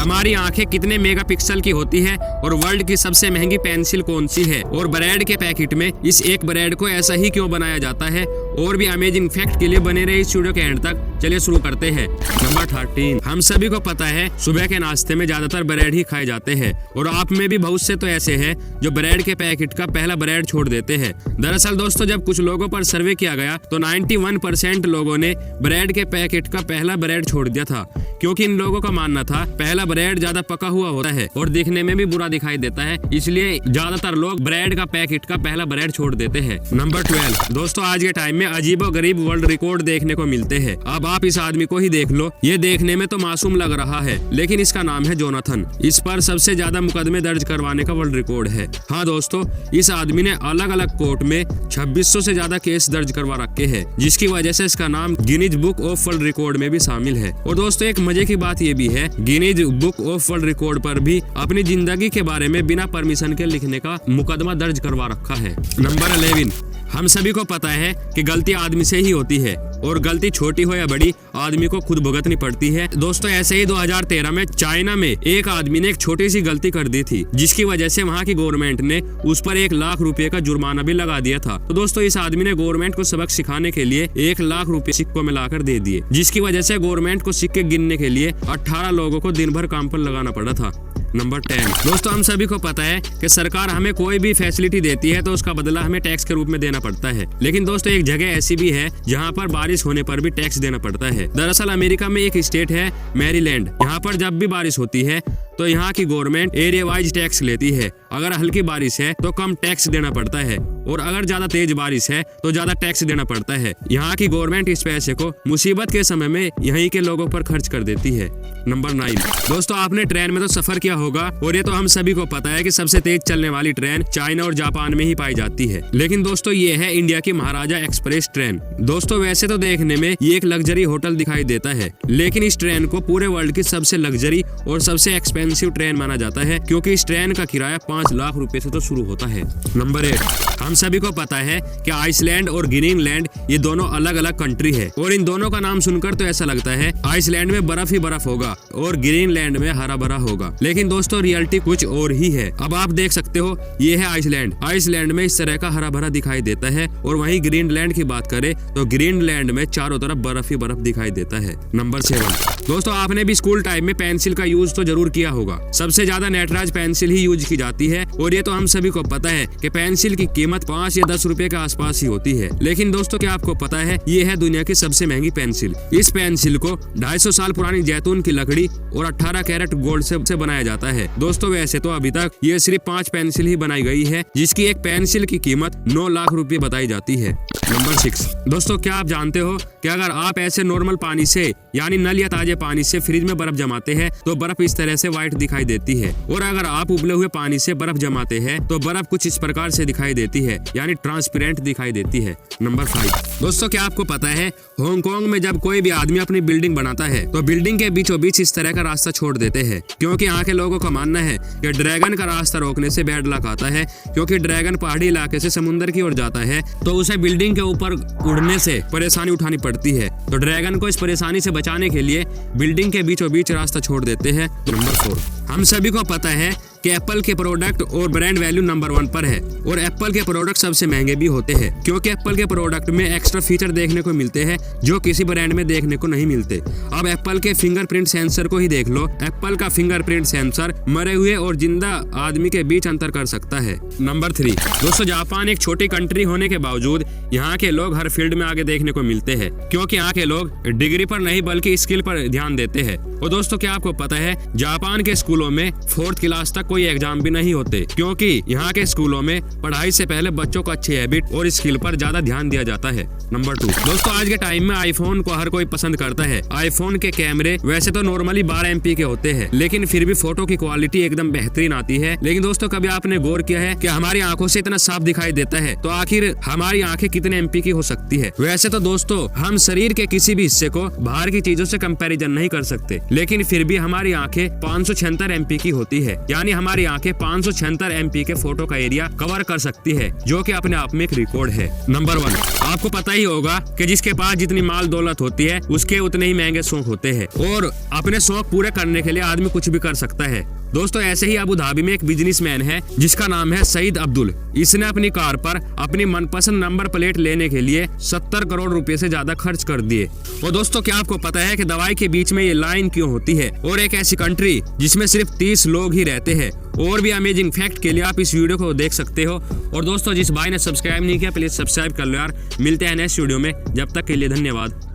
हमारी आंखें कितने मेगापिक्सल की होती है और वर्ल्ड की सबसे महंगी पेंसिल कौन सी है और ब्रेड के पैकेट में इस एक ब्रेड को ऐसा ही क्यों बनाया जाता है और भी अमेजिंग फैक्ट के लिए बने रहे इस वीडियो के एंड तक। चलिए शुरू करते हैं। नंबर 13, हम सभी को पता है सुबह के नाश्ते में ज्यादातर ब्रेड ही खाए जाते हैं और आप में भी बहुत से तो ऐसे हैं जो ब्रेड के पैकेट का पहला ब्रेड छोड़ देते हैं। दरअसल दोस्तों, जब कुछ लोगों पर सर्वे किया गया तो 91% लोगों ने ब्रेड के पैकेट का पहला ब्रेड छोड़ दिया था, क्योंकि इन लोगों का मानना था पहला ब्रेड ज्यादा पका हुआ होता है और दिखने में भी बुरा दिखाई देता है, इसलिए ज्यादातर लोग ब्रेड का पैकेट का पहला ब्रेड छोड़ देते हैं। नंबर 12, दोस्तों आज के टाइम में अजीबोगरीब वर्ल्ड रिकॉर्ड देखने को मिलते हैं। अब आप इस आदमी को ही देख लो, ये देखने में तो मासूम लग रहा है लेकिन इसका नाम है जोनाथन। इस पर सबसे ज्यादा मुकदमे दर्ज करवाने का वर्ल्ड रिकॉर्ड है। हाँ दोस्तों, इस आदमी ने अलग अलग कोर्ट में 2600 से ज्यादा केस दर्ज करवा रखे हैं, जिसकी वजह से इसका नाम Guinness book of world record में भी शामिल है। और दोस्तों एक मजे की बात ये भी है, Guinness book of world record पर भी अपनी जिंदगी के बारे में बिना परमिशन के लिखने का मुकदमा दर्ज करवा रखा है। नंबर 11, हम सभी को पता है कि गलती आदमी से ही होती है और गलती छोटी हो या बड़ी आदमी को खुद भुगतनी पड़ती है। दोस्तों ऐसे ही 2013 में चाइना में एक आदमी ने एक छोटी सी गलती कर दी थी, जिसकी वजह से वहां की गवर्नमेंट ने उस पर 1 लाख रुपए का जुर्माना भी लगा दिया था। तो दोस्तों इस आदमी ने गवर्नमेंट को सबक सिखाने के लिए 1 लाख रुपए सिक्कों में लाकर दे दिए, जिसकी वजह से गवर्नमेंट को सिक्के गिनने के लिए 18 लोगों को दिन भर काम पर लगाना पड़ा था। नंबर 10, दोस्तों हम सभी को पता है कि सरकार हमें कोई भी फैसिलिटी देती है तो उसका बदला हमें टैक्स के रूप में देना पड़ता है, लेकिन दोस्तों एक जगह ऐसी भी है जहां पर बारिश होने पर भी टैक्स देना पड़ता है। दरअसल अमेरिका में एक स्टेट है मैरीलैंड, यहाँ पर जब भी बारिश होती है तो यहाँ की गवर्नमेंट एरिया वाइज टैक्स लेती है। अगर हल्की बारिश है तो कम टैक्स देना पड़ता है और अगर ज्यादा तेज बारिश है तो ज्यादा टैक्स देना पड़ता है। यहाँ की गवर्नमेंट इस पैसे को मुसीबत के समय में यहीं के लोगों पर खर्च कर देती है। नंबर 9, दोस्तों आपने ट्रेन में तो सफर किया होगा और ये तो हम सभी को पता है कि सबसे तेज चलने वाली ट्रेन चाइना और जापान में ही पाई जाती है, लेकिन दोस्तों ये है इंडिया की महाराजा एक्सप्रेस ट्रेन। दोस्तों वैसे तो देखने में ये एक लग्जरी होटल दिखाई देता है, लेकिन इस ट्रेन को पूरे वर्ल्ड की सबसे लग्जरी और सबसे एक्सपेंसिव ट्रेन माना जाता है, क्योंकि इस ट्रेन का किराया 5 लाख रुपए से तो शुरू होता है। नंबर 8, हम सभी को पता है कि आइसलैंड और ग्रीनलैंड ये दोनों अलग अलग कंट्री है और इन दोनों का नाम सुनकर तो ऐसा लगता है आइसलैंड में बर्फ ही बर्फ होगा और ग्रीनलैंड में हरा भरा होगा, लेकिन दोस्तों रियलिटी कुछ और ही है। अब आप देख सकते हो ये है आइसलैंड। आइसलैंड में इस तरह का हरा भरा दिखाई देता है और वहीं ग्रीनलैंड की बात करें तो ग्रीनलैंड में चारों तरफ बर्फ ही बर्फ दिखाई देता है। नंबर 7, दोस्तों आपने भी स्कूल टाइम में पेंसिल का यूज तो जरूर किया होगा। सबसे ज्यादा नटराज पेंसिल ही यूज की जाती है और ये तो हम सभी को पता है कि पेंसिल की कीमत 5 या 10 रुपए के आसपास ही होती है, लेकिन दोस्तों क्या आपको पता है ये है दुनिया की सबसे महंगी पेंसिल। इस पेंसिल को 250 साल पुरानी जैतून की लकड़ी और 18 कैरेट गोल्ड से बनाया जाता है। दोस्तों वैसे तो अभी तक ये सिर्फ 5 पेंसिल ही बनाई गई है, जिसकी एक पेंसिल की कीमत 9 लाख रुपए बताई जाती है। नंबर 6, दोस्तों क्या आप जानते हो कि अगर आप ऐसे नॉर्मल पानी से यानी नल या ताजे पानी से फ्रिज में बर्फ जमाते हैं तो बर्फ इस तरह से व्हाइट दिखाई देती है, और अगर आप उबले हुए पानी से बर्फ जमाते हैं तो बर्फ कुछ इस प्रकार से दिखाई देती है, यानी ट्रांसपेरेंट दिखाई देती है। नंबर 5, दोस्तों क्या आपको पता है हांगकांग में जब कोई भी आदमी अपनी बिल्डिंग बनाता है तो बिल्डिंग के बीचों बीच इस तरह का रास्ता छोड़ देते हैं, क्योंकि यहाँ के लोगों का मानना है कि ड्रैगन का रास्ता रोकने से बैड लक आता है, क्योंकि ड्रैगन पहाड़ी इलाके से समुद्र की ओर जाता है तो उसे बिल्डिंग के ऊपर उड़ने से परेशानी उठानी पड़ती है, तो ड्रैगन को इस परेशानी से बचाने के लिए बिल्डिंग के बीचों बीच रास्ता छोड़ देते हैं। नंबर 4, हम सभी को पता है कि एप्पल के प्रोडक्ट और ब्रांड वैल्यू नंबर 1 पर है और एप्पल के प्रोडक्ट सबसे महंगे भी होते हैं, क्योंकि एप्पल के प्रोडक्ट में एक्स्ट्रा फीचर देखने को मिलते हैं जो किसी ब्रांड में देखने को नहीं मिलते। अब एप्पल के फिंगरप्रिंट सेंसर को ही देख लो। एप्पल का फिंगरप्रिंट सेंसर मरे हुए और जिंदा आदमी के बीच अंतर कर सकता है। नंबर 3, दोस्तों जापान एक छोटी कंट्री होने के बावजूद यहाँ के लोग हर फील्ड में आगे देखने को मिलते हैं, क्योंकि यहाँ के लोग डिग्री पर नहीं बल्कि स्किल पर ध्यान देते हैं। और दोस्तों क्या आपको पता है जापान के स्कूलों में 4th क्लास तक कोई एग्जाम भी नहीं होते, क्योंकि यहाँ के स्कूलों में पढ़ाई से पहले बच्चों को अच्छी हैबिट और स्किल पर ज्यादा ध्यान दिया जाता है। नंबर 2, दोस्तों आज के टाइम में आईफोन को हर कोई पसंद करता है। आईफोन के कैमरे वैसे तो नॉर्मली 12 MP के होते हैं, लेकिन फिर भी फोटो की क्वालिटी एकदम बेहतरीन आती है। लेकिन दोस्तों कभी आपने गौर किया है कि हमारी आंखों से इतना साफ दिखाई देता है, तो आखिर हमारी आंखें कितने MP की हो सकती है? वैसे तो दोस्तों हम शरीर के किसी भी हिस्से को बाहर की चीजों से कंपैरिजन नहीं कर सकते, लेकिन फिर भी हमारी आंखें 576 MP की होती है, यानी हमारी आंखें 576 MP के फोटो का एरिया कवर कर सकती है, जो कि अपने आप में एक रिकॉर्ड है। नंबर 1, आपको पता ही होगा कि जिसके पास जितनी माल दौलत होती है उसके उतने ही महंगे शौक होते हैं, और अपने शौक पूरे करने के लिए आदमी कुछ भी कर सकता है। दोस्तों, ऐसे ही अबू धाबी में एक बिजनेसमैन है जिसका नाम है सईद अब्दुल। इसने अपनी कार पर अपनी मनपसंद नंबर प्लेट लेने के लिए 70 करोड़ रुपए से ज्यादा खर्च कर दिए। और दोस्तों, क्या आपको पता है कि दवाई के बीच में ये लाइन क्यों होती है, और एक ऐसी कंट्री जिसमें सिर्फ 30 लोग ही रहते हैं। और भी अमेजिंग फैक्ट के लिए आप इस वीडियो को देख सकते हो। और दोस्तों, जिस भाई ने सब्सक्राइब नहीं किया प्लीज सब्सक्राइब कर लो यार। मिलते हैं नेक्स्ट वीडियो में, जब तक के लिए धन्यवाद।